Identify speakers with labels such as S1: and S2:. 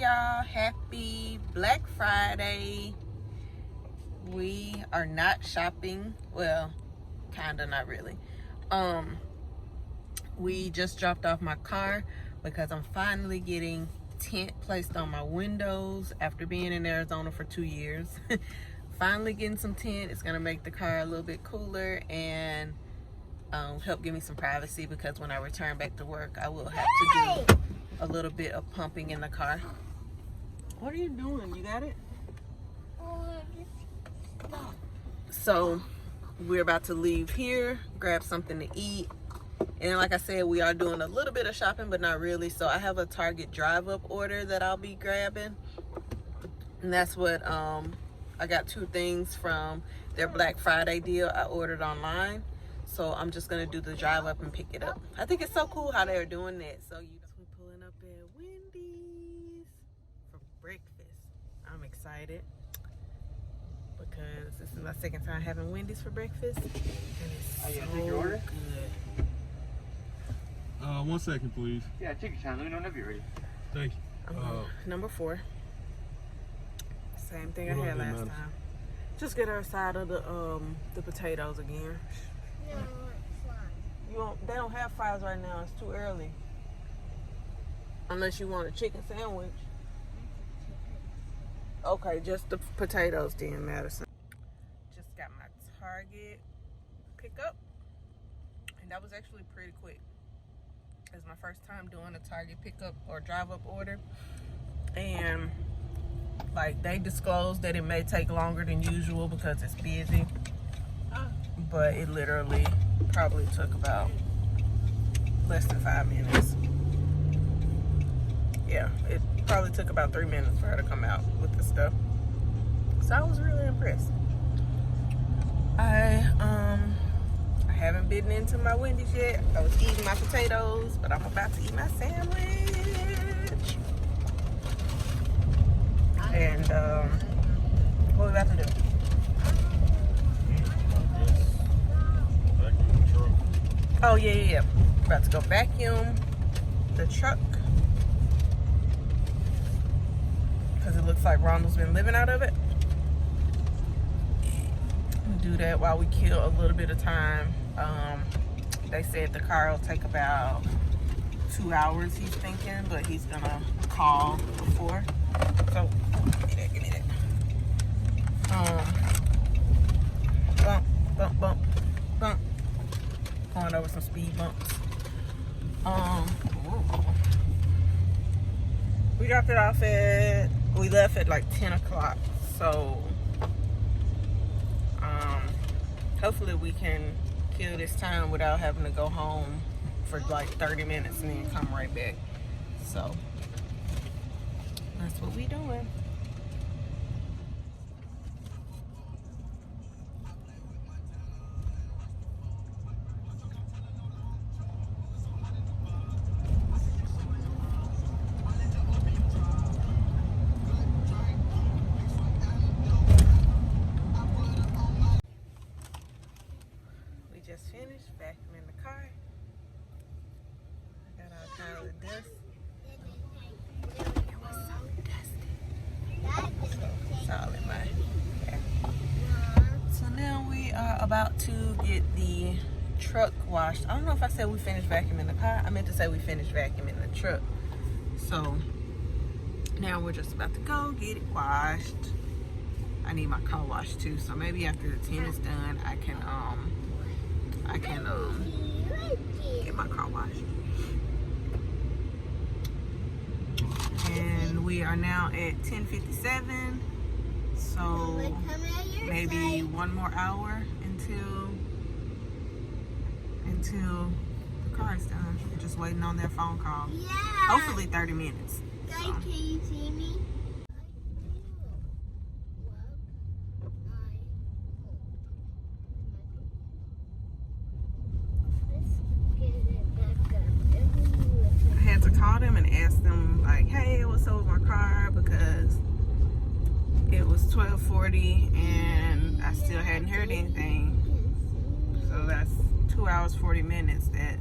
S1: y'all, happy Black Friday. We are not shopping, well, kinda, not really. We just dropped off my car because I'm finally getting tint placed on my windows after being in Arizona for 2 years. Finally getting some tint. It's gonna make the car a little bit cooler and help give me some privacy, because when I return back to work I will have to do a little bit of pumping in the car. What are you doing? You got it? So we're about to leave here, grab something to eat, and like I said, we are doing a little bit of shopping but not really. So I have a Target drive up order that I'll be grabbing, and that's what I got 2 things from their Black Friday deal I ordered online. So I'm just gonna do the drive up and pick it up. I think it's so cool how they're doing that. So we're pulling up at Wendy's for breakfast. I'm excited because this is my second time having Wendy's for breakfast, and it's so good.
S2: 1 second, please.
S3: Yeah, take your time. Let me know whenever you're ready.
S2: Thank you.
S1: Number 4. Same thing I had last time. Just get our side of the potatoes again. They don't have fries right now. It's too early. Unless you want a chicken sandwich. Okay, just the potatoes then, Madison. Just got my Target pickup, and that was actually pretty quick. It's my first time doing a Target pickup or drive up order, and like they disclosed that it may take longer than usual because it's busy, but it literally probably took about less than 5 minutes. Yeah, it probably took about 3 minutes for her to come out with the stuff. So I was really impressed. I haven't bitten into my Wendy's yet. I was eating my potatoes, but I'm about to eat my sandwich. And what we about to do? Oh yeah. About to go vacuum the truck because it looks like Ronald's been living out of it. We'll do that while we kill a little bit of time. They said the car will take about 2 hours, he's thinking, but he's gonna call before. So give me that. Bump. Going over some speed bumps. We dropped it off we left at like 10 o'clock. So hopefully we can kill this time without having to go home for like 30 minutes and then come right back. So that's what we doing. Just finished vacuuming the car. I got all kinds of dust. It was so dusty. It's all in my hair. So now we are about to get the truck washed. I don't know if I said we finished vacuuming the car. I meant to say we finished vacuuming the truck. So now we're just about to go get it washed. I need my car washed too. So maybe after the tint is done, I can get my car washed. And we are now at 10:57, so maybe 1 more hour until the car is done. We're just waiting on their phone call. Yeah. Hopefully 30 minutes.
S4: Daddy, can you see me?
S1: Call them and ask them like, hey, what's up with my car, because it was 12:40 and I still hadn't heard anything. So that's 2 hours 40 minutes that